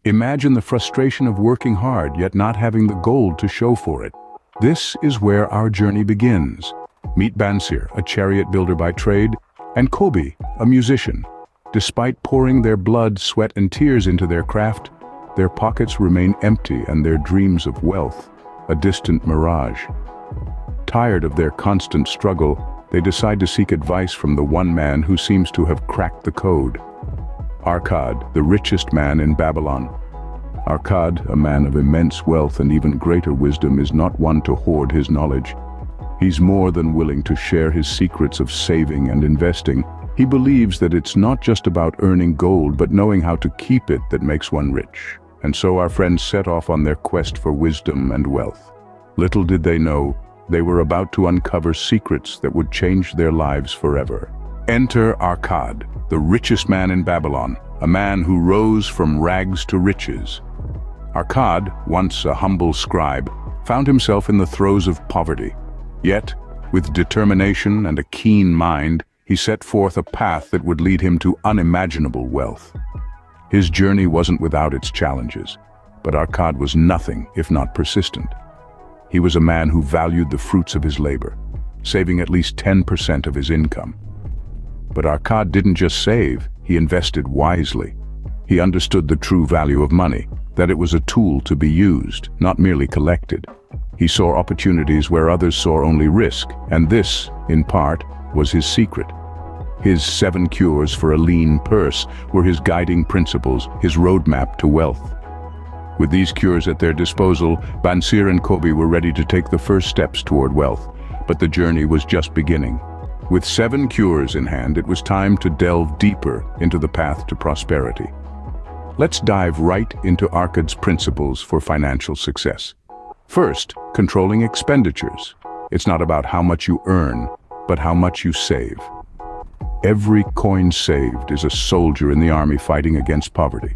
Imagine the frustration of working hard yet not having the gold to show for it. This is where our journey begins. Meet Bansir, a chariot builder by trade, and Kobbi, a musician. Despite pouring their blood, sweat, and tears into their craft, their pockets remain empty and their dreams of wealth a distant mirage. Tired of their constant struggle, they decide to seek advice from the one man who seems to have cracked the code. Arkad, the richest man in Babylon. Arkad, a man of immense wealth and even greater wisdom, is not one to hoard his knowledge. He's more than willing to share his secrets of saving and investing. He believes that it's not just about earning gold, but knowing how to keep it that makes one rich. And so our friends set off on their quest for wisdom and wealth. Little did they know, they were about to uncover secrets that would change their lives forever. Enter Arkad, the richest man in Babylon, a man who rose from rags to riches. Arkad, once a humble scribe, found himself in the throes of poverty. Yet, with determination and a keen mind, he set forth a path that would lead him to unimaginable wealth. His journey wasn't without its challenges, but Arkad was nothing if not persistent. He was a man who valued the fruits of his labor, saving at least 10% of his income. But Arkad didn't just save, he invested wisely. He understood the true value of money, that it was a tool to be used, not merely collected. He saw opportunities where others saw only risk, and this, in part, was his secret. His 7 cures for a lean purse were his guiding principles, his roadmap to wealth. With these cures at their disposal, Bansir and Kobbi were ready to take the first steps toward wealth, but the journey was just beginning. With 7 cures in hand, it was time to delve deeper into the path to prosperity. Let's dive right into Arkad's principles for financial success. First, controlling expenditures. It's not about how much you earn, but how much you save. Every coin saved is a soldier in the army fighting against poverty.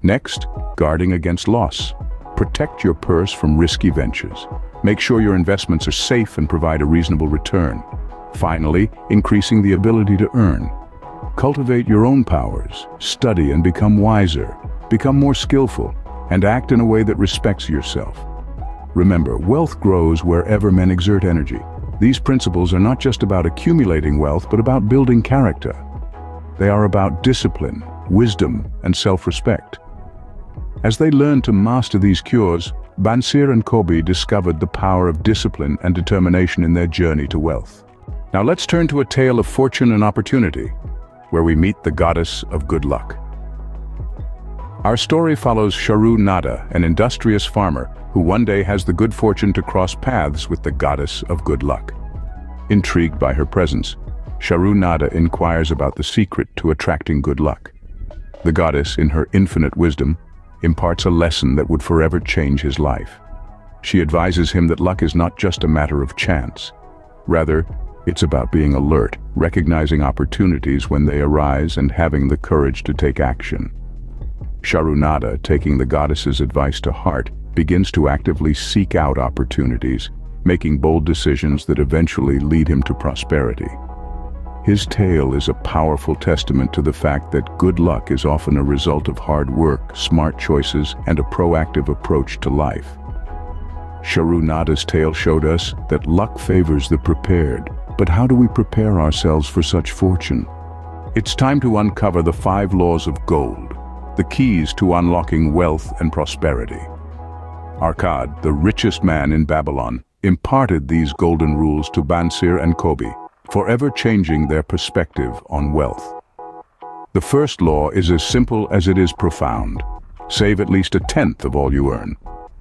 Next, guarding against loss. Protect your purse from risky ventures. Make sure your investments are safe and provide a reasonable return. Finally, increasing the ability to earn. Cultivate your own powers, study and become wiser, become more skillful, and act in a way that respects yourself. Remember, wealth grows wherever men exert energy. These principles are not just about accumulating wealth, but about building character. They are about discipline, wisdom, and self-respect. As they learned to master these cures, Bansir and Kobbi discovered the power of discipline and determination in their journey to wealth. Now let's turn to a tale of fortune and opportunity, where we meet the goddess of good luck. Our story follows Sharu Nada, an industrious farmer who one day has the good fortune to cross paths with the goddess of good luck. Intrigued by her presence, Sharu Nada inquires about the secret to attracting good luck. The goddess, in her infinite wisdom, imparts a lesson that would forever change his life. She advises him that luck is not just a matter of chance. Rather, it's about being alert, recognizing opportunities when they arise and having the courage to take action. Sharu Nada, taking the goddess's advice to heart, begins to actively seek out opportunities, making bold decisions that eventually lead him to prosperity. His tale is a powerful testament to the fact that good luck is often a result of hard work, smart choices, and a proactive approach to life. Sharu Nada's tale showed us that luck favors the prepared, but how do we prepare ourselves for such fortune? It's time to uncover the 5 laws of gold, the keys to unlocking wealth and prosperity. Arkad, the richest man in Babylon, imparted these golden rules to Bansir and Kobbi, forever changing their perspective on wealth. The first law is as simple as it is profound. Save at least 1/10 of all you earn.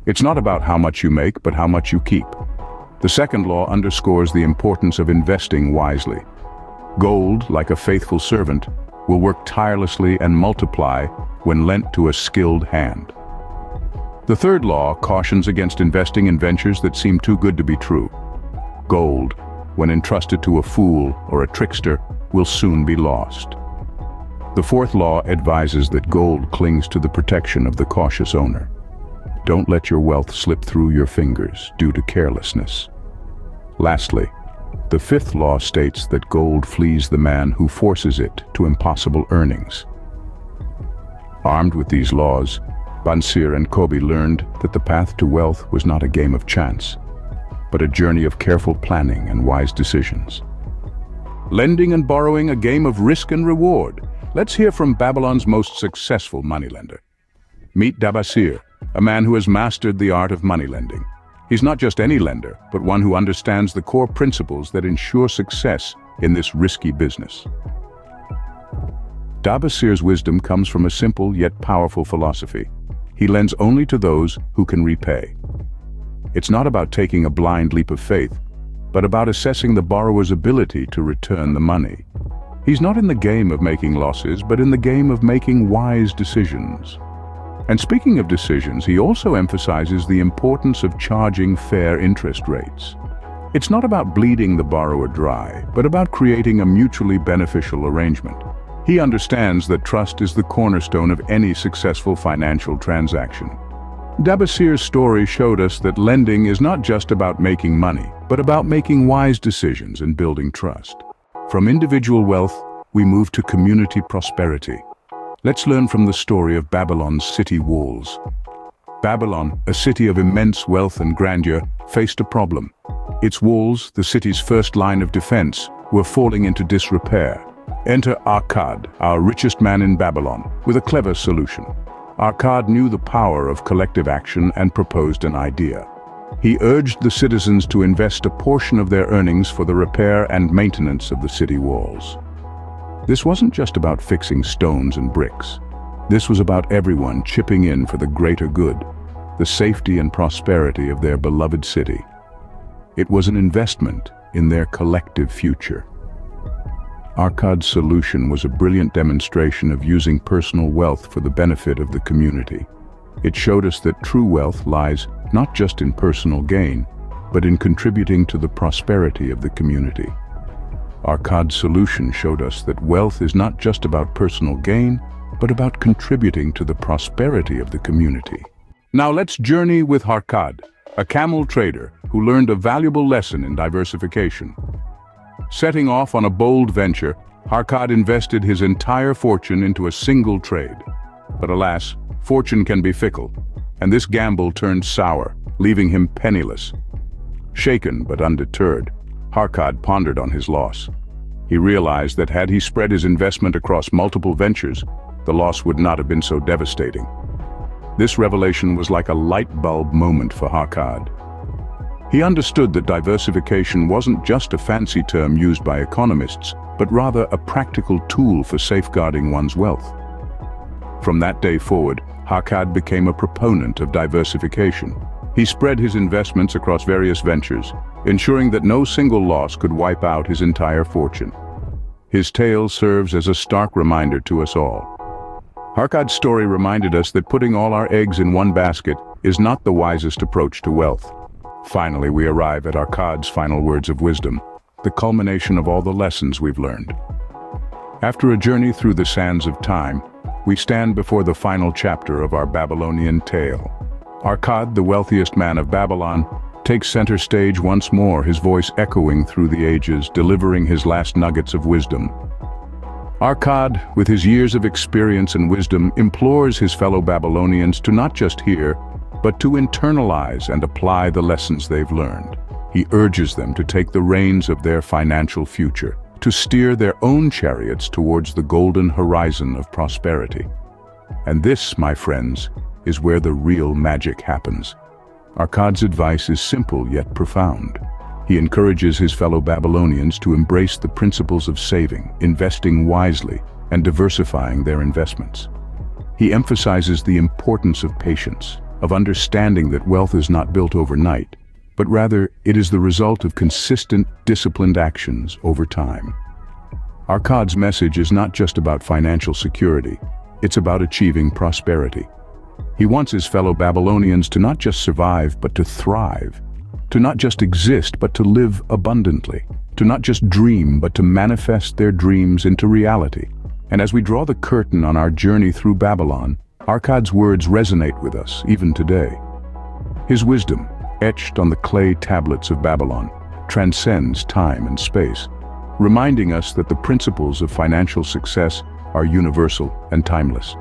It's not about how much you make, but how much you keep. The second law underscores the importance of investing wisely. Gold, like a faithful servant, will work tirelessly and multiply when lent to a skilled hand. The third law cautions against investing in ventures that seem too good to be true. Gold, when entrusted to a fool or a trickster, will soon be lost. The fourth law advises that gold clings to the protection of the cautious owner. Don't let your wealth slip through your fingers due to carelessness. Lastly, the fifth law states that gold flees the man who forces it to impossible earnings. Armed with these laws, Bansir and Kobbi learned that the path to wealth was not a game of chance, but a journey of careful planning and wise decisions. Lending and borrowing, a game of risk and reward. Let's hear from Babylon's most successful moneylender. Meet Bansir, a man who has mastered the art of moneylending. He's not just any lender, but one who understands the core principles that ensure success in this risky business. Bansir's wisdom comes from a simple yet powerful philosophy. He lends only to those who can repay. It's not about taking a blind leap of faith, but about assessing the borrower's ability to return the money. He's not in the game of making losses, but in the game of making wise decisions. And speaking of decisions, he also emphasizes the importance of charging fair interest rates. It's not about bleeding the borrower dry, but about creating a mutually beneficial arrangement. He understands that trust is the cornerstone of any successful financial transaction. Bansir's story showed us that lending is not just about making money, but about making wise decisions and building trust. From individual wealth, we move to community prosperity. Let's learn from the story of Babylon's city walls. Babylon, a city of immense wealth and grandeur, faced a problem. Its walls, the city's first line of defense, were falling into disrepair. Enter Arkad, our richest man in Babylon, with a clever solution. Arkad knew the power of collective action and proposed an idea. He urged the citizens to invest a portion of their earnings for the repair and maintenance of the city walls. This wasn't just about fixing stones and bricks. This was about everyone chipping in for the greater good, the safety and prosperity of their beloved city. It was an investment in their collective future. Arkad's solution was a brilliant demonstration of using personal wealth for the benefit of the community. It showed us that true wealth lies not just in personal gain, but in contributing to the prosperity of the community. Arkad's solution showed us that wealth is not just about personal gain, but about contributing to the prosperity of the community. Now let's journey with Arkad, a camel trader who learned a valuable lesson in diversification. Setting off on a bold venture, Arkad invested his entire fortune into a single trade. But alas, fortune can be fickle, and this gamble turned sour, leaving him penniless. Shaken but undeterred, Arkad pondered on his loss. He realized that had he spread his investment across multiple ventures, the loss would not have been so devastating. This revelation was like a light bulb moment for Arkad. He understood that diversification wasn't just a fancy term used by economists, but rather a practical tool for safeguarding one's wealth. From that day forward, Arkad became a proponent of diversification. He spread his investments across various ventures, ensuring that no single loss could wipe out his entire fortune. His tale serves as a stark reminder to us all. Arkad's story reminded us that putting all our eggs in one basket is not the wisest approach to wealth. Finally, we arrive at Arkad's final words of wisdom, the culmination of all the lessons we've learned. After a journey through the sands of time, we stand before the final chapter of our Babylonian tale. Arkad, the wealthiest man of Babylon, takes center stage once more, his voice echoing through the ages, delivering his last nuggets of wisdom. Arkad, with his years of experience and wisdom, implores his fellow Babylonians to not just hear, but to internalize and apply the lessons they've learned. He urges them to take the reins of their financial future, to steer their own chariots towards the golden horizon of prosperity. And this, my friends, is where the real magic happens. Arkad's advice is simple yet profound. He encourages his fellow Babylonians to embrace the principles of saving, investing wisely, and diversifying their investments. He emphasizes the importance of patience, of understanding that wealth is not built overnight, but rather it is the result of consistent, disciplined actions over time. Arkad's message is not just about financial security, it's about achieving prosperity. He wants his fellow Babylonians to not just survive, but to thrive, to not just exist, but to live abundantly, to not just dream, but to manifest their dreams into reality. And as we draw the curtain on our journey through Babylon, Arkad's words resonate with us even today. His wisdom, etched on the clay tablets of Babylon, transcends time and space, reminding us that the principles of financial success are universal and timeless.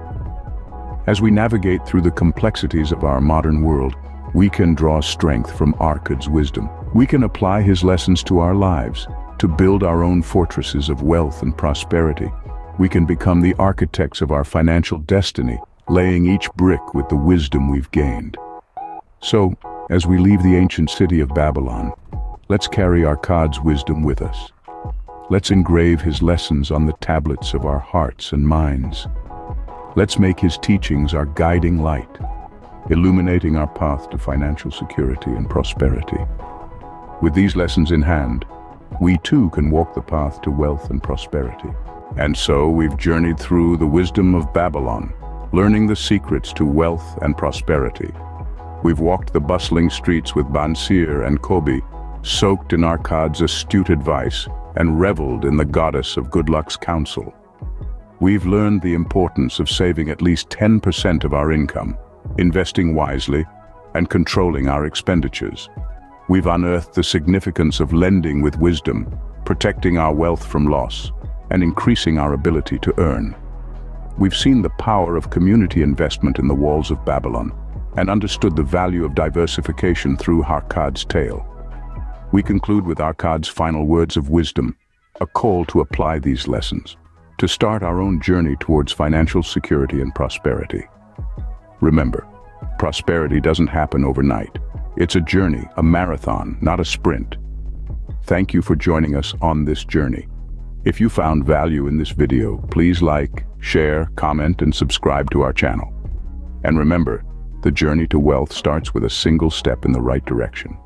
As we navigate through the complexities of our modern world, we can draw strength from Arkad's wisdom. We can apply his lessons to our lives, to build our own fortresses of wealth and prosperity. We can become the architects of our financial destiny, laying each brick with the wisdom we've gained. So, as we leave the ancient city of Babylon, let's carry Arkad's wisdom with us. Let's engrave his lessons on the tablets of our hearts and minds. Let's make his teachings our guiding light, illuminating our path to financial security and prosperity. With these lessons in hand, we too can walk the path to wealth and prosperity. And so we've journeyed through the wisdom of Babylon, learning the secrets to wealth and prosperity. We've walked the bustling streets with Bansir and Kobbi, soaked in Arkad's astute advice, and reveled in the goddess of good luck's counsel. We've learned the importance of saving at least 10% of our income, investing wisely, and controlling our expenditures. We've unearthed the significance of lending with wisdom, protecting our wealth from loss, and increasing our ability to earn. We've seen the power of community investment in the walls of Babylon, and understood the value of diversification through Arkad's tale. We conclude with Arkad's final words of wisdom, a call to apply these lessons, to start our own journey towards financial security and prosperity. Remember, prosperity doesn't happen overnight. It's a journey, a marathon, not a sprint. Thank you for joining us on this journey. If you found value in this video, please like, share, comment, and subscribe to our channel. And remember, the journey to wealth starts with a single step in the right direction.